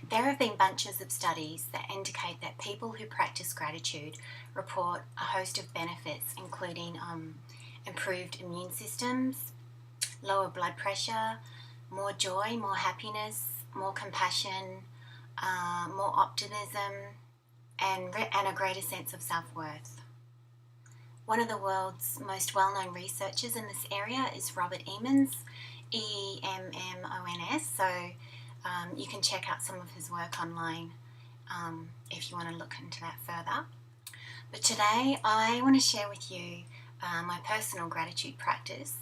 There have been bunches of studies that indicate that people who practice gratitude report a host of benefits, including improved immune systems, lower blood pressure, more joy, more happiness, more compassion, more optimism, and a greater sense of self-worth. One of the world's most well-known researchers in this area is Robert Emmons, Emmons. So you can check out some of his work online if you want to look into that further. But today I want to share with you my personal gratitude practice.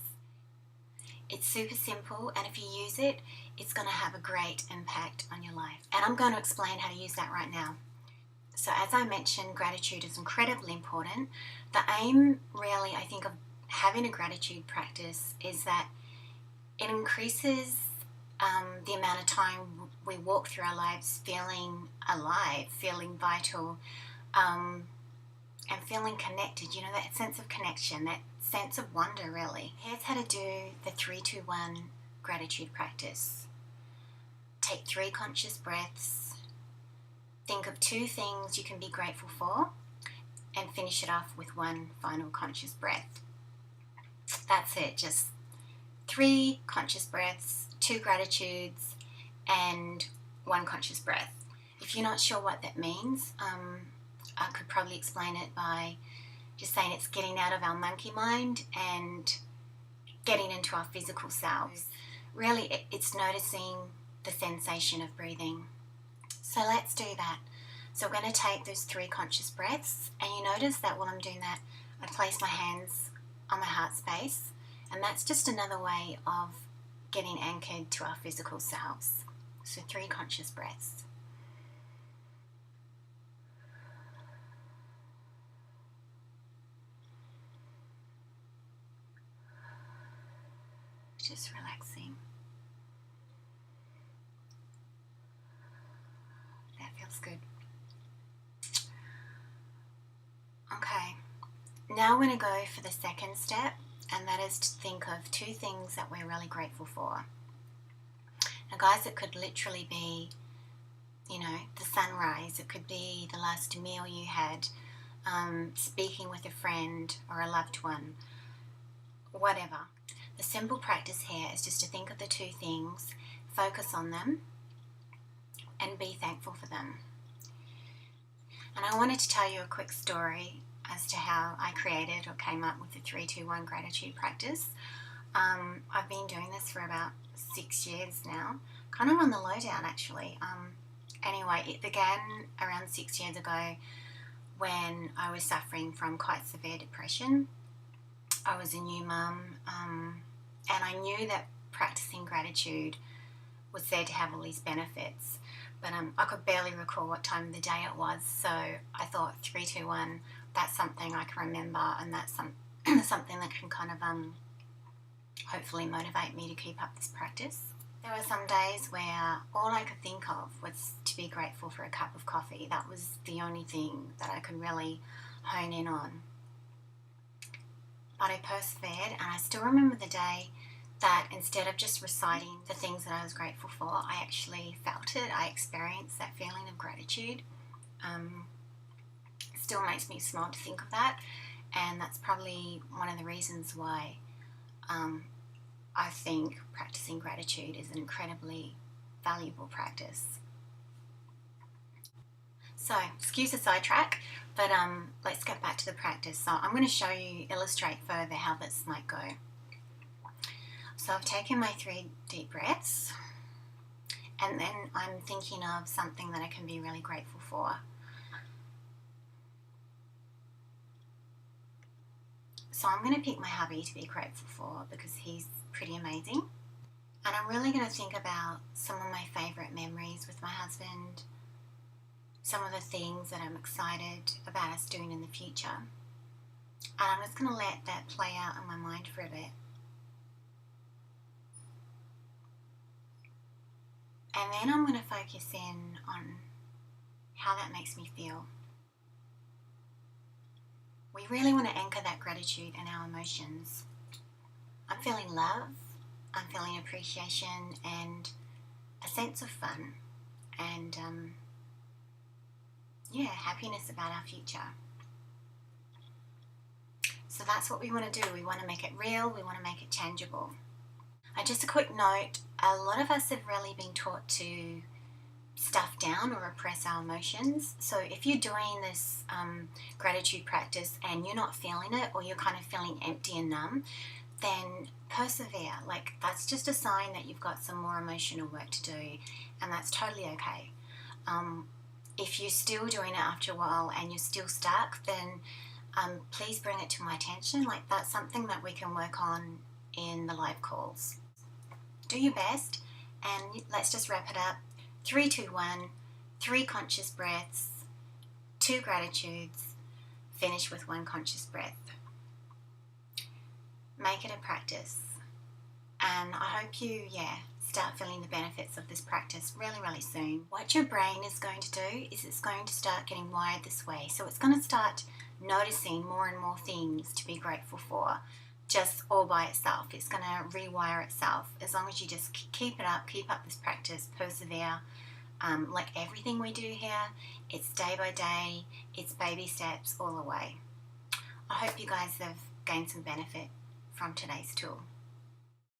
It's super simple, and if you use it, it's going to have a great impact on your life. And I'm going to explain how to use that right now. So as I mentioned, gratitude is incredibly important. The aim, really, I think, of having a gratitude practice is that it increases the amount of time we walk through our lives feeling alive, feeling vital, and feeling connected. You know, that sense of connection, that sense of wonder, really. Here's how to do the 3-2-1 gratitude practice. Take 3 conscious breaths. Think of 2 things you can be grateful for, and finish it off with 1 final conscious breath. That's it, just 3 conscious breaths, 2 gratitudes, and 1 conscious breath. If you're not sure what that means, I could probably explain it by just saying it's getting out of our monkey mind and getting into our physical selves. Really, it's noticing the sensation of breathing. So let's do that. So we're going to take those 3 conscious breaths, and you notice that while I'm doing that, I place my hands on my heart space, and that's just another way of getting anchored to our physical selves. So 3 conscious breaths. Just relaxing. That feels good. Okay, now we're going to go for the second step, and that is to think of 2 things that we're really grateful for. Now guys, it could literally be, you know, the sunrise. It could be the last meal you had, speaking with a friend or a loved one, whatever. The simple practice here is just to think of the 2 things, focus on them, and be thankful for them. And I wanted to tell you a quick story as to how I created or came up with the 3-2-1 gratitude practice. I've been doing this for about 6 years now, kind of on the lowdown actually. Anyway, it began around 6 years ago when I was suffering from quite severe depression. I was a new mum, and I knew that practicing gratitude was said to have all these benefits, but I could barely recall what time of the day it was, so I thought 3-2-1, that's something I can remember, and that's something that can kind of hopefully motivate me to keep up this practice. There were some days where all I could think of was to be grateful for a cup of coffee. That was the only thing that I could really hone in on. But I persevered, and I still remember the day that instead of just reciting the things that I was grateful for, I actually felt it. I experienced that feeling of gratitude. It still makes me smile to think of that, and that's probably one of the reasons why I think practicing gratitude is an incredibly valuable practice. So, excuse the sidetrack, but let's get back to the practice. So I'm going to illustrate further how this might go. So I've taken my 3 deep breaths, and then I'm thinking of something that I can be really grateful for. So I'm going to pick my hubby to be grateful for because he's pretty amazing. And I'm really going to think about some of my favourite memories with my husband, some of the things that I'm excited about us doing in the future. And I'm just going to let that play out in my mind for a bit. And then I'm going to focus in on how that makes me feel. We really want to anchor that gratitude in our emotions. I'm feeling love, I'm feeling appreciation and a sense of fun. and yeah, happiness about our future. So that's what we want to do. We want to make it real, we want to make it tangible. Just a quick note, a lot of us have really been taught to stuff down or repress our emotions. So if you're doing this gratitude practice and you're not feeling it, or you're kind of feeling empty and numb, then persevere. Like, that's just a sign that you've got some more emotional work to do, and that's totally okay. If you're still doing it after a while and you're still stuck, then please bring it to my attention. Like, that's something that we can work on in the live calls. Do your best, and let's just wrap it up. 3, 2, 1, 3 conscious breaths, 2 gratitudes, finish with 1 conscious breath. Make it a practice, and I hope you start feeling the benefits of this practice really, really soon. What your brain is going to do is it's going to start getting wired this way. So it's going to start noticing more and more things to be grateful for, just all by itself. It's going to rewire itself as long as you just keep up this practice, persevere. Like everything we do here, it's day by day, it's baby steps all the way. I hope you guys have gained some benefit from today's tool.